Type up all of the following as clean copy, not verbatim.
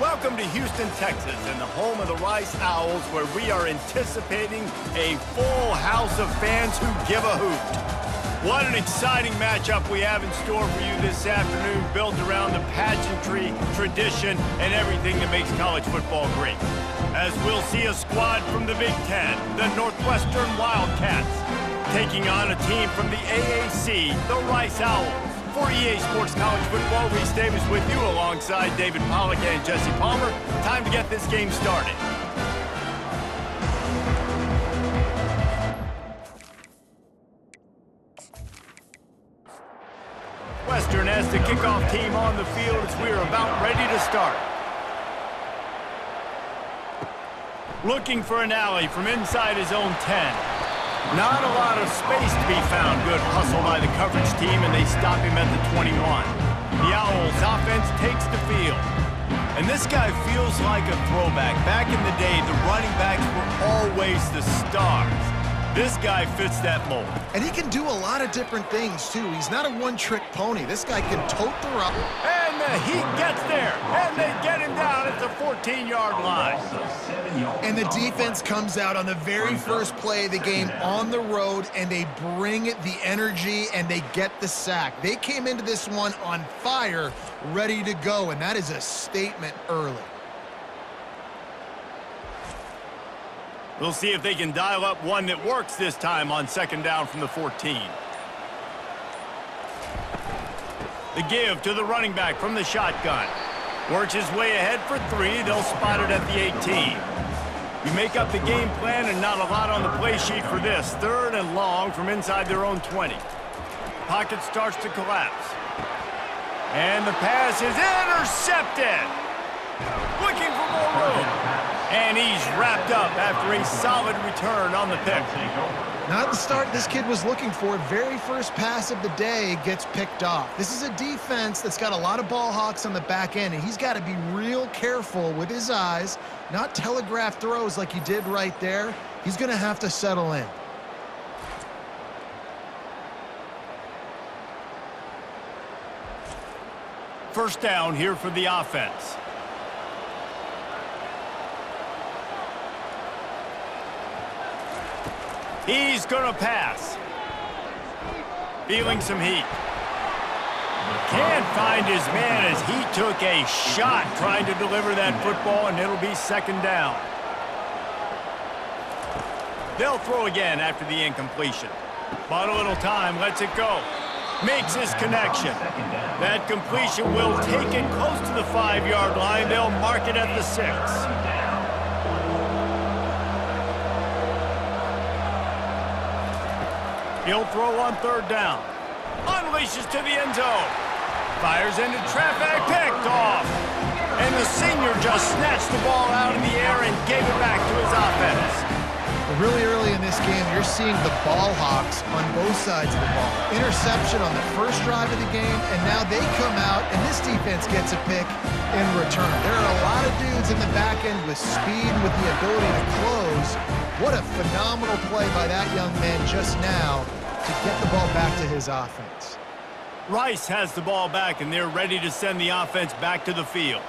Welcome to Houston, Texas, and the home of the Rice Owls, where we are anticipating a full house of fans who give a hoot. What an exciting matchup we have in store for you this afternoon, built around the pageantry, tradition, and everything that makes college football great. As we'll see a squad from the Big Ten, the Northwestern Wildcats, taking on a team from the AAC, the Rice Owls. For EA Sports College Football, Reese Davis with you alongside David Pollack and Jesse Palmer. Time to get this game started. Western has the kickoff team on the field as we are about ready to start. Looking for an alley from inside his own 10. Not a lot of space to be found. Good hustle by the coverage team, and they stop him at the 21. The Owls offense takes the field. And this guy feels like a throwback. Back in the day, the running backs were always the stars. This guy fits that mold. And he can do a lot of different things, too. He's not a one-trick pony. This guy can tote the rock. And the heat gets there, and they get him down at the 14-yard line. And the defense comes out on the very first play of the game on the road, and they bring the energy, and they get the sack. They came into this one on fire, ready to go, and that is a statement early. We'll see if they can dial up one that works this time on second down from the 14. The give to the running back from the shotgun. Works his way ahead for 3. They'll spot it at the 18. You make up the game plan and not a lot on the play sheet for this. Third and long from inside their own 20. Pocket starts to collapse. And the pass is intercepted. Looking for more room. And he's wrapped up after a solid return on the pick. Not the start this kid was looking for. Very first pass of the day gets picked off. This is a defense that's got a lot of ball hawks on the back end, and he's got to be real careful with his eyes, not telegraph throws like he did right there. He's going to have to settle in. First down here for the offense. He's going to pass. Feeling some heat. Can't find his man as he took a shot trying to deliver that football, and it'll be second down. They'll throw again after the incompletion. But a little time, lets it go. Makes his connection. That completion will take it close to the 5-yard line. They'll mark it at the 6. He'll throw on third down. Unleashes to the end zone. Fires into traffic. Picked off. And the senior just snatched the ball out in the air and gave it back to his offense. Really early in this game, you're seeing the ball hawks on both sides of the ball. Interception on the first drive of the game, and now they come out, and this defense gets a pick in return. There are a lot of dudes in the back end with speed, with the ability to close. What a phenomenal play by that young man just now to get the ball back to his offense. Rice has the ball back, and they're ready to send the offense back to the field.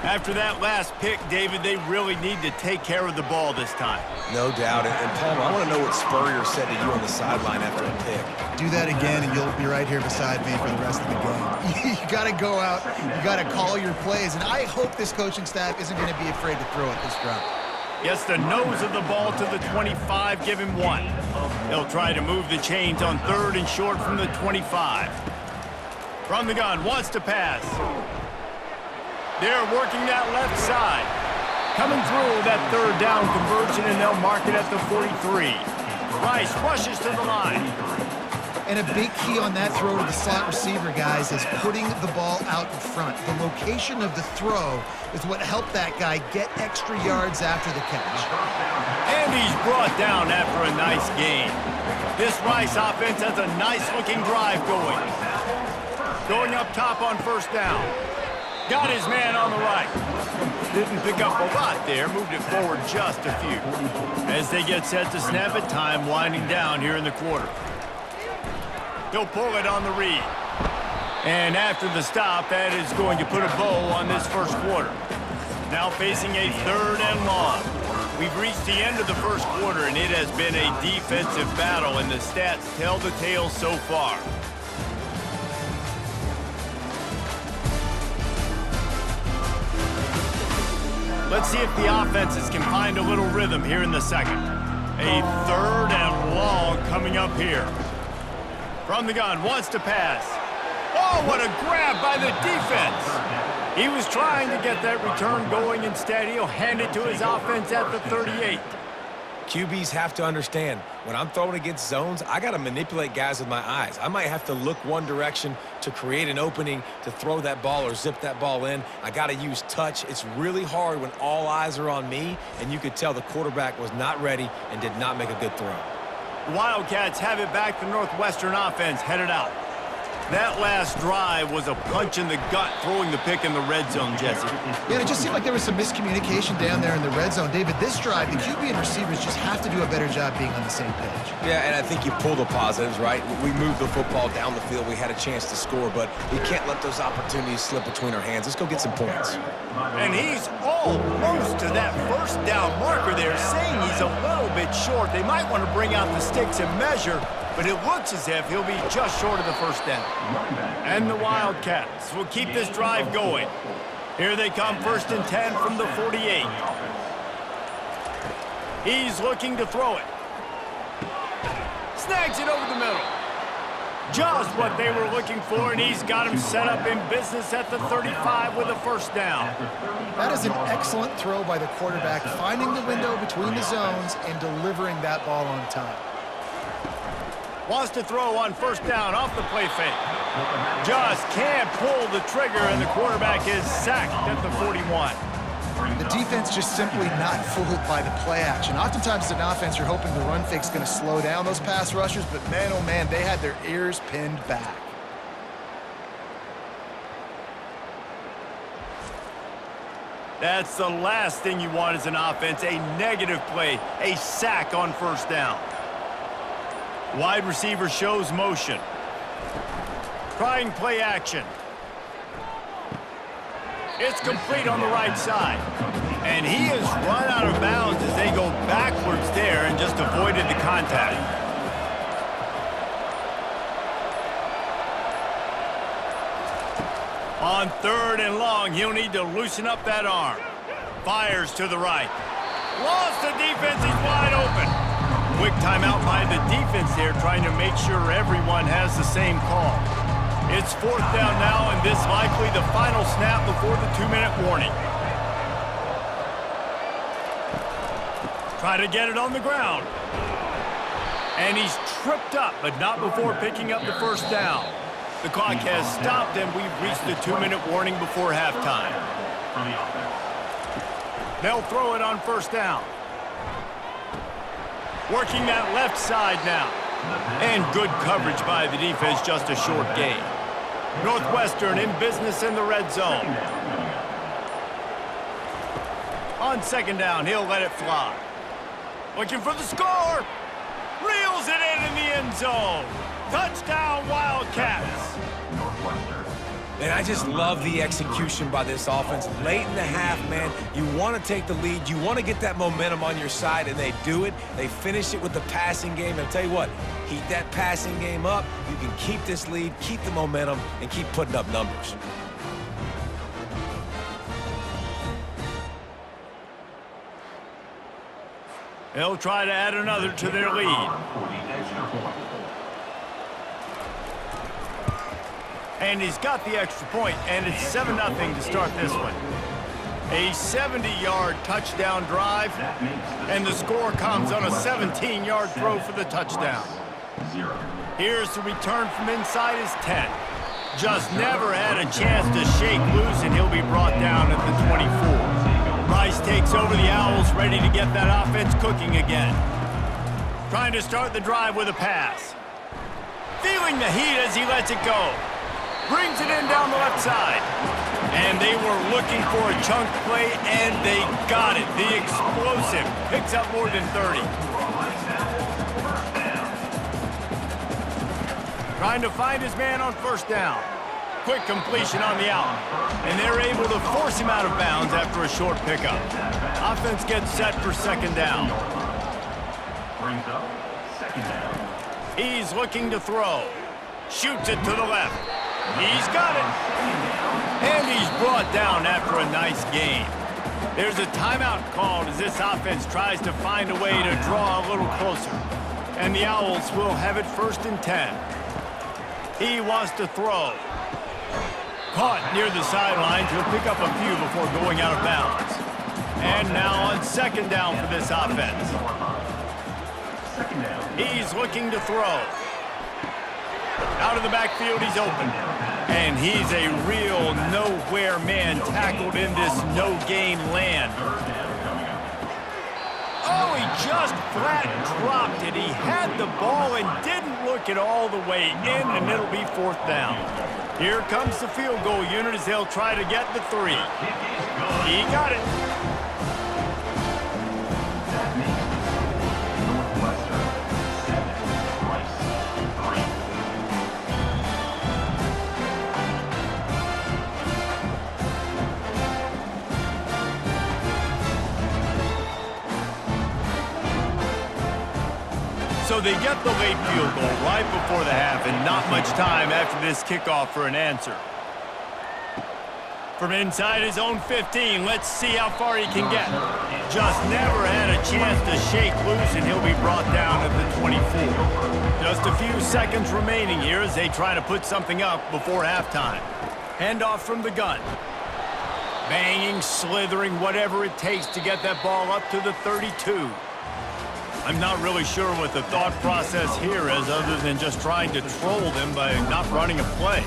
After that last pick, David, they really need to take care of the ball this time. No doubt. And Palmer, I want to know what Spurrier said to you on the sideline after a pick. Do that again, and you'll be right here beside me for the rest of the game. You got to go out. You got to call your plays. And I hope this coaching staff isn't going to be afraid to throw it this drive. Gets the nose of the ball to the 25, give him 1. They'll try to move the chains on third and short from the 25. From the gun, wants to pass. They're working that left side. Coming through that third down conversion, and they'll mark it at the 43. Rice rushes to the line. And a big key on that throw to the slot receiver, guys, is putting the ball out in front. The location of the throw is what helped that guy get extra yards after the catch. And he's brought down after a nice gain. This Rice offense has a nice-looking drive going. Going up top on first down. Got his man on the right. Didn't pick up a lot there. Moved it forward just a few. As they get set to snap it, time winding down here in the quarter. He'll pull it on the read. And after the stop, that is going to put a bow on this first quarter. Now facing a 3rd and long. We've reached the end of the first quarter, and it has been a defensive battle, and the stats tell the tale so far. Let's see if the offenses can find a little rhythm here in the second. A 3rd and long coming up here. From the gun, wants to pass. Oh, what a grab by the defense. He was trying to get that return going. Instead, he'll hand it to his offense at the 38. QBs have to understand, when I'm throwing against zones, I got to manipulate guys with my eyes. I might have to look one direction to create an opening to throw that ball or zip that ball in. I got to use touch. It's really hard when all eyes are on me, and you could tell the quarterback was not ready and did not make a good throw. Wildcats have it back. The Northwestern offense headed out. That last drive was a punch in the gut, throwing the pick in the red zone, Jesse. Yeah, it just seemed like there was some miscommunication down there in the red zone. David, this drive, the QB and receivers just have to do a better job being on the same page. Yeah, and I think you pull the positives, right? We moved the football down the field. We had a chance to score, but we can't let those opportunities slip between our hands. Let's go get some points. And he's almost to that first down marker there, saying he's a little bit short. They might want to bring out the sticks and measure, but it looks as if he'll be just short of the first down. And the Wildcats will keep this drive going. Here they come, 1st and 10 from the 48. He's looking to throw it. Snags it over the middle. Just what they were looking for, and he's got him set up in business at the 35 with a first down. That is an excellent throw by the quarterback, finding the window between the zones and delivering that ball on time. Wants to throw on 1st down off the play fake. Just can't pull the trigger, and the quarterback is sacked at the 41. The defense just simply not fooled by the play action. Oftentimes as an offense, you're hoping the run fake's going to slow down those pass rushers, but man, oh man, they had their ears pinned back. That's the last thing you want as an offense, a negative play, a sack on 1st down. Wide receiver shows motion. Trying play action. It's complete on the right side. And he has run out of bounds as they go backwards there and just avoided the contact. On 3rd and long, he'll need to loosen up that arm. Fires to the right. Lost the defense, he's wide open. Quick timeout by the defense there, trying to make sure everyone has the same call. It's 4th down now, and this likely the final snap before the 2-minute warning. Try to get it on the ground. And he's tripped up, but not before picking up the first down. The clock has stopped, and we've reached the 2-minute warning before halftime. They'll throw it on 1st down. Working that left side now. And good coverage by the defense, just a short gain. Northwestern in business in the red zone. On 2nd down, he'll let it fly. Looking for the score. Reels it in the end zone. Touchdown, Wildcats. And I just love the execution by this offense. Late in the half, man, you want to take the lead. You want to get that momentum on your side, and they do it. They finish it with the passing game. And I'll tell you what, heat that passing game up. You can keep this lead, keep the momentum, and keep putting up numbers. They'll try to add another to their lead. And he's got the extra point, and it's 7-0 to start this one. A 70-yard touchdown drive, and the score comes on a 17-yard throw for the touchdown. Here's the return from inside his 10. Just never had a chance to shake loose, and he'll be brought down at the 24. Rice takes over the Owls, ready to get that offense cooking again. Trying to start the drive with a pass. Feeling the heat as he lets it go. Brings it in down the left side. And they were looking for a chunk play, and they got it. The explosive picks up more than 30. Trying to find his man on 1st down. quick completion on the out. And they're able to force him out of bounds after a short pickup. Offense gets set for second down. Brings up second down. He's looking to throw. Shoots it to the left. He's got it. And he's brought down after a nice gain. There's a timeout called as this offense tries to find a way to draw a little closer. And the Owls will have it 1st and 10. He wants to throw. Caught near the sidelines. He'll pick up a few before going out of bounds. And now on second down for this offense. Second down. He's looking to throw. Out of the backfield, he's open. And he's a real nowhere man tackled in this no-gain land. Oh, he just flat dropped it. He had the ball and didn't look it all the way in, and it'll be 4th down. Here comes the field goal unit as they'll try to get the 3. He got it. That makes Northwestern 7, Rice 3. So they get the late field goal right before the half and not much time after this kickoff for an answer. From inside his own 15, let's see how far he can get. Just never had a chance to shake loose, and he'll be brought down at the 24. Just a few seconds remaining here as they try to put something up before halftime. Handoff from the gun. Banging, slithering, whatever it takes to get that ball up to the 32. I'm not really sure what the thought process here is other than just trying to troll them by not running a play.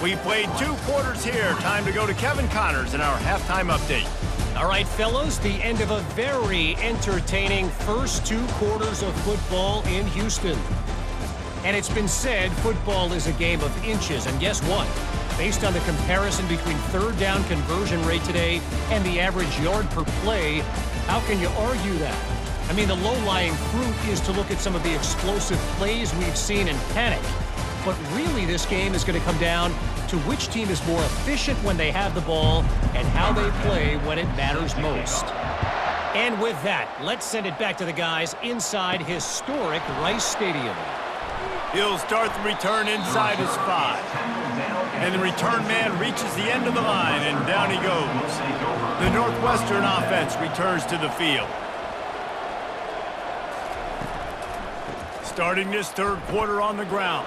We played 2 quarters here. Time to go to Kevin Connors in our halftime update. All right, fellas, the end of a very entertaining first 2 quarters of football in Houston. And it's been said football is a game of inches. And guess what? Based on the comparison between third down conversion rate today and the average yard per play, how can you argue that? I mean, the low-lying fruit is to look at some of the explosive plays we've seen in panic. But really, this game is going to come down to which team is more efficient when they have the ball and how they play when it matters most. And with that, let's send it back to the guys inside historic Rice Stadium. He'll start the return inside his 5. And the return man reaches the end of the line, and down he goes. The Northwestern offense returns to the field. Starting this 3rd quarter on the ground.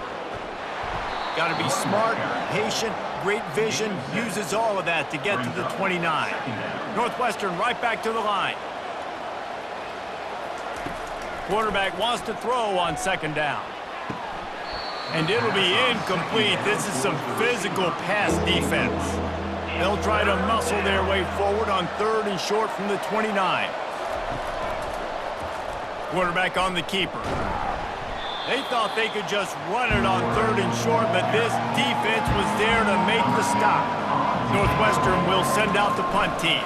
Got to be smart, patient, great vision, uses all of that to get to the 29. Northwestern right back to the line. Quarterback wants to throw on second down. And it'll be incomplete. This is some physical pass defense. They'll try to muscle their way forward on 3rd and short from the 29. Quarterback on the keeper. They thought they could just run it on 3rd and short, but this defense was there to make the stop. Northwestern will send out the punt team.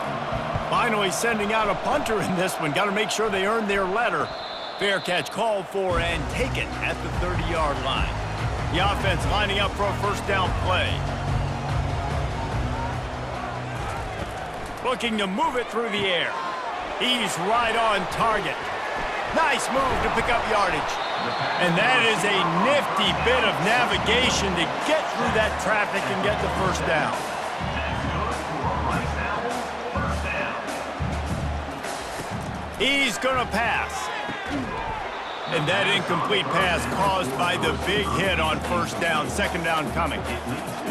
Finally sending out a punter in this one. Got to make sure they earn their letter. Fair catch called for and taken at the 30-yard line. The offense lining up for a 1st down play. Looking to move it through the air. He's right on target. Nice move to pick up yardage. And that is a nifty bit of navigation to get through that traffic and get the 1st down. He's going to pass. And that incomplete pass caused by the big hit on 1st down, 2nd down coming.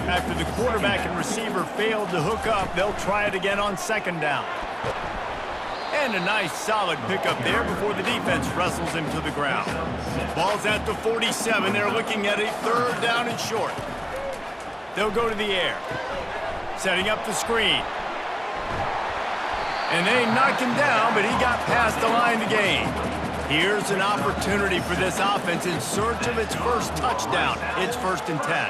After the quarterback and receiver failed to hook up, they'll try it again on 2nd down. And a nice solid pickup there before the defense wrestles him to the ground. Ball's at the 47. They're looking at a 3rd down and short. They'll go to the air. Setting up the screen. And they knock him down, but he got past the line to gain. Here's an opportunity for this offense in search of its 1st touchdown. It's 1st and 10.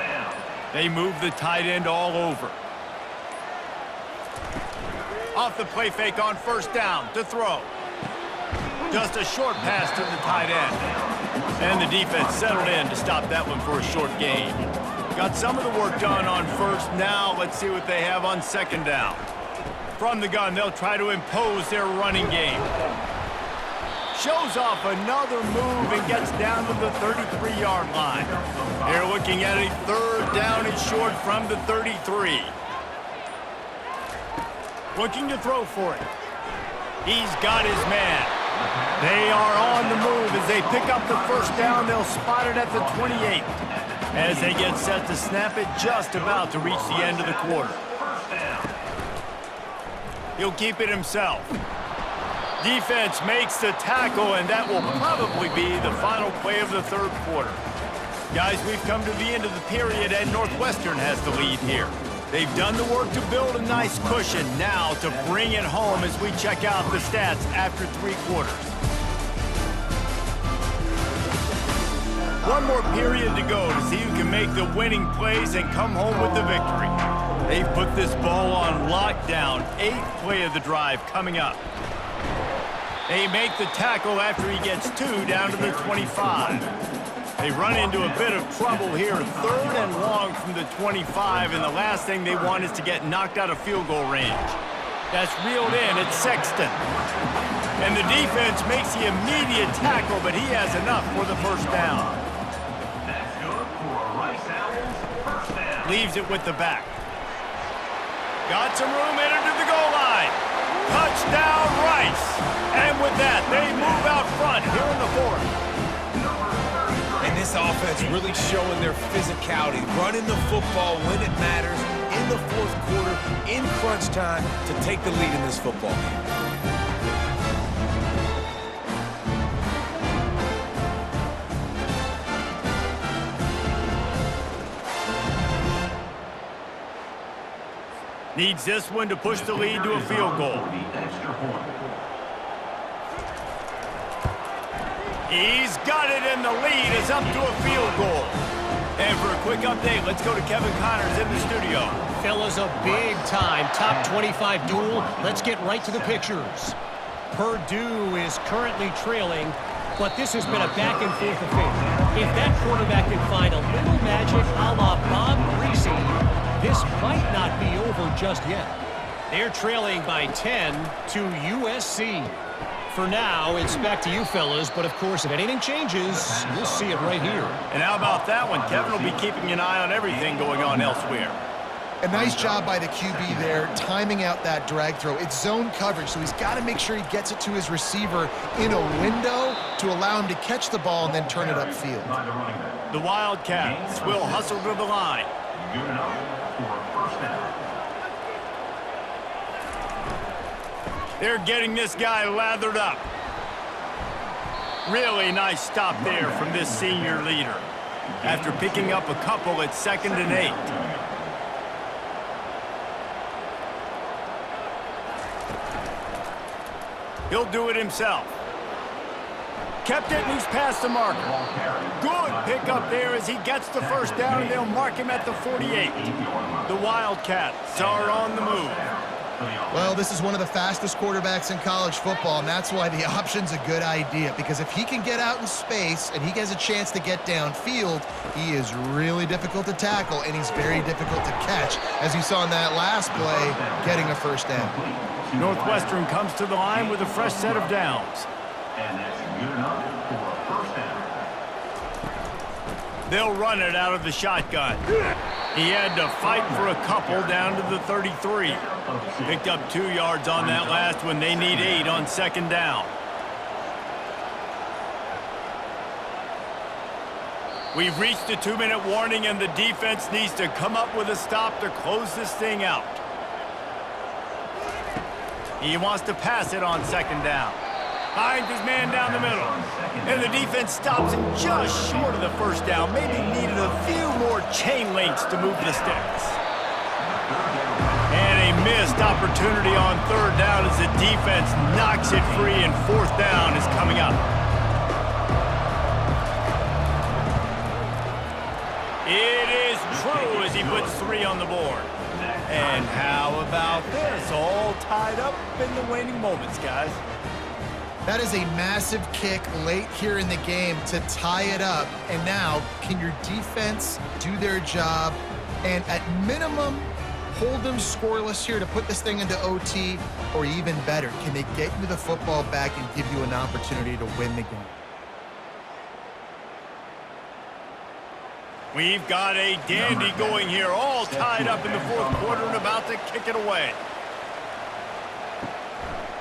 They move the tight end all over. Off the play fake on 1st down to throw. Just a short pass to the tight end. And the defense settled in to stop that one for a short gain. Got some of the work done on first. Now let's see what they have on second down. From the gun, they'll try to impose their running game. Shows off another move and gets down to the 33-yard line. They're looking at a third down and short from the 33. Looking to throw for it. He's got his man. They are on the move. As they pick up the first down, they'll spot it at the 28. As they get set to snap it, just about to reach the end of the quarter. He'll keep it himself. Defense makes the tackle, and that will probably be the final play of the third quarter. Guys, we've come to the end of the period, and Northwestern has the lead here. They've done the work to build a nice cushion. Now to bring it home as we check out the stats after 3 quarters. One more period to go to see who can make the winning plays and come home with the victory. They've put this ball on lockdown. 8th play of the drive coming up. They make the tackle after he gets 2 down to the 25. They run into a bit of trouble here. 3rd and long from the 25, and the last thing they want is to get knocked out of field goal range. That's reeled in. It's Sexton. And the defense makes the immediate tackle, but he has enough for the first down. That's good for Rice Owls. First down. Leaves it with the back. Got some room, entered to the goal line. Touchdown, Rice. And with that, they move out front here in the 4th. And this offense really showing their physicality, running the football when it matters, in the 4th quarter, in crunch time, to take the lead in this football game. Needs this one to push the lead to a field goal. He's got it, and the lead is up to a field goal. And for a quick update, let's go to Kevin Connors in the studio. Fellas, a big-time top 25 duel. Let's get right to the pictures. Purdue is currently trailing, but this has been a back-and-forth affair. If that quarterback can find a little magic a la Bob Greasy, this might not be over just yet. They're trailing by 10 to USC. For now, it's back to you fellas, but of course, if anything changes, you'll see it right here. And how about that one? Kevin will be keeping an eye on everything going on elsewhere. A nice job by the QB there, timing out that drag throw. It's zone coverage, so he's got to make sure he gets it to his receiver in a window to allow him to catch the ball and then turn it upfield. The Wildcats will hustle to the line. Good enough for a first down. They're getting this guy lathered up. Really nice stop there from this senior leader. After picking up a couple at 2nd and 8. He'll do it himself. Kept it, and he's past the marker. Good pickup there as he gets the first down, and they'll mark him at the 48. The Wildcats are on the move. Well, this is one of the fastest quarterbacks in college football, and that's why the option's a good idea, because if he can get out in space and he has a chance to get downfield, he is really difficult to tackle, and he's very difficult to catch, as you saw in that last play, getting a first down. Northwestern comes to the line with a fresh set of downs. And that's good enough for a first down. They'll run it out of the shotgun. He had to fight for a couple down to the 33. Picked up 2 yards on that last one. They need 8 on 2nd down. We've reached a 2-minute warning, and the defense needs to come up with a stop to close this thing out. He wants to pass it on 2nd down. Finds his man down the middle. And the defense stops him just short of the first down. Maybe needed a few more chain links to move the sticks. And a missed opportunity on 3rd down as the defense knocks it free, and 4th down is coming up. It is true as he puts 3 on the board. And how about this? All tied up in the waning moments, guys. That is a massive kick late here in the game to tie it up. And now, can your defense do their job and at minimum hold them scoreless here to put this thing into OT, or even better, can they get you the football back and give you an opportunity to win the game? We've got a dandy going here, all tied up in the fourth quarter and about to kick it away.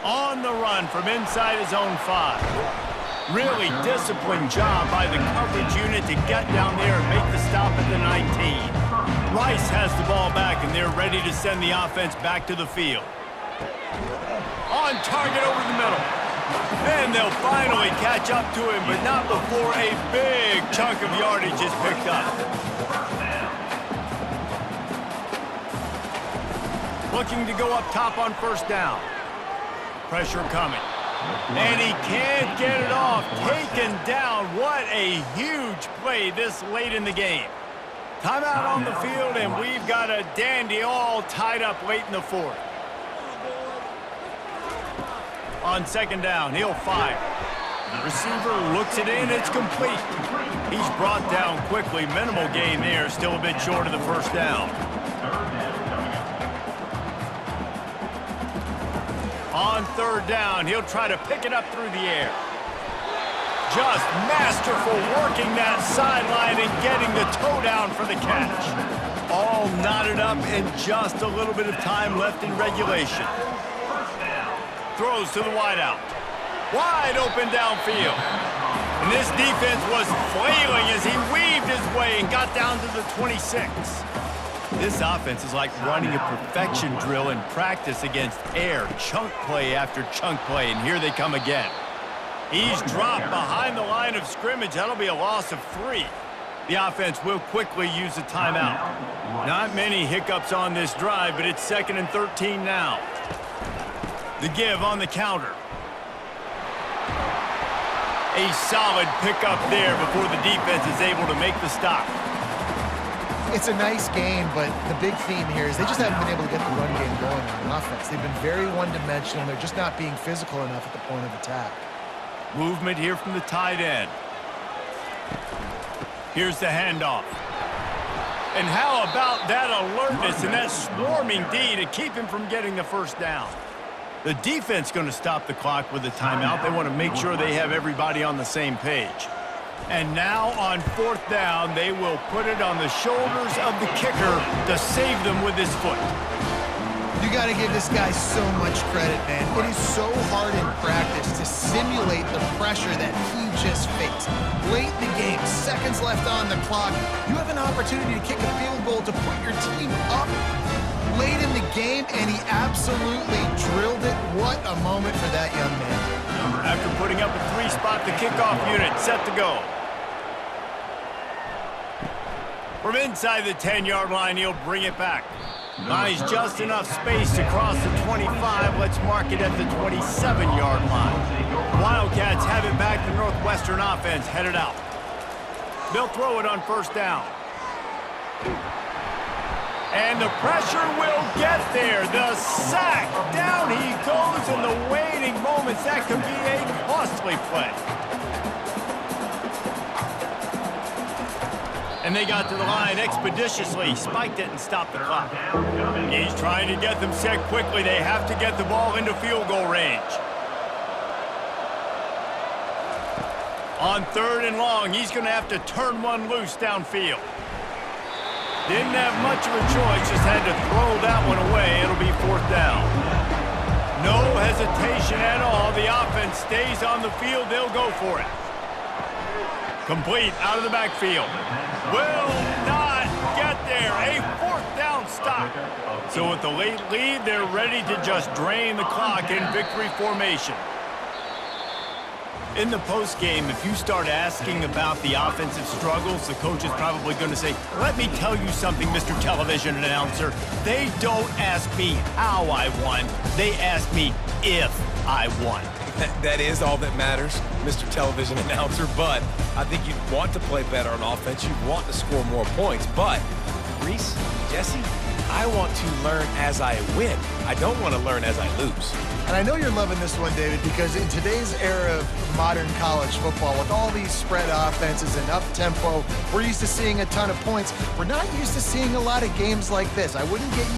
On the run from inside his own 5. Really disciplined job by the coverage unit to get down there and make the stop at the 19. Rice has the ball back, and they're ready to send the offense back to the field. On target over the middle. Then they'll finally catch up to him, but not before a big chunk of yardage is picked up. Looking to go up top on first down. Pressure coming. And he can't get it off. Taken down. What a huge play this late in the game. Timeout on the field, and we've got a dandy all tied up late in the fourth. On second down, he'll fire. The receiver looks it in. It's complete. He's brought down quickly. Minimal gain there. Still a bit short of the first down. On third down, he'll try to pick it up through the air. Just masterful working that sideline and getting the toe down for the catch. All knotted up and just a little bit of time left in regulation. Throws to the wideout. Wide open downfield. And this defense was flailing as he weaved his way and got down to the 26. This offense is like running a perfection drill in practice against air. Chunk play after chunk play, and here they come again. He's dropped behind the line of scrimmage. That'll be a loss of 3. The offense will quickly use a timeout. Not many hiccups on this drive, but it's 2nd and 13 now. The give on the counter. A solid pickup there before the defense is able to make the stop. It's a nice game, but the big theme here is they just haven't been able to get the run game going on offense. They've been very one-dimensional. They're just not being physical enough at the point of attack. Movement here from the tight end. Here's the handoff. And how about that alertness and that swarming D to keep him from getting the first down? The defense going to stop the clock with a timeout. They want to make sure they have everybody on the same page. And now on fourth down, they will put it on the shoulders of the kicker to save them with his foot. You got to give this guy so much credit, man. It is so hard in practice to simulate the pressure that he just faced. Late in the game, seconds left on the clock, you have an opportunity to kick a field goal to put your team up late in the game, and he absolutely drilled it. What a moment for that young man. After putting up a 3-spot, the kickoff unit set to go. From inside the 10-yard line, he'll bring it back. Buys just enough space to cross the 25. Let's mark it at the 27-yard line. Wildcats have it back. The Northwestern offense headed out. They'll throw it on first down. And the pressure will get there. The sack. Down he goes in the waiting moments. That could be a costly play. And they got to the line expeditiously, spiked it and stopped the clock. He's trying to get them set quickly. They have to get the ball into field goal range. On third and long, he's going to have to turn one loose downfield. Didn't have much of a choice, just had to throw that one away. It'll be fourth down. No hesitation at all. The offense stays on the field. They'll go for it. Complete out of the backfield. Will not get there. A fourth down stop. So with the late lead, they're ready to just drain the clock in victory formation. In the postgame, if you start asking about the offensive struggles, the coach is probably going to say, let me tell you something, Mr. Television Announcer. They don't ask me how I won. They ask me if I won. That is all that matters, Mr. Television Announcer, but I think you'd want to play better on offense. You'd want to score more points, but Reese, Jesse, I want to learn as I win. I don't want to learn as I lose. And I know you're loving this one, David, because in today's era of modern college football, with all these spread offenses and up-tempo, we're used to seeing a ton of points. We're not used to seeing a lot of games like this. I wouldn't get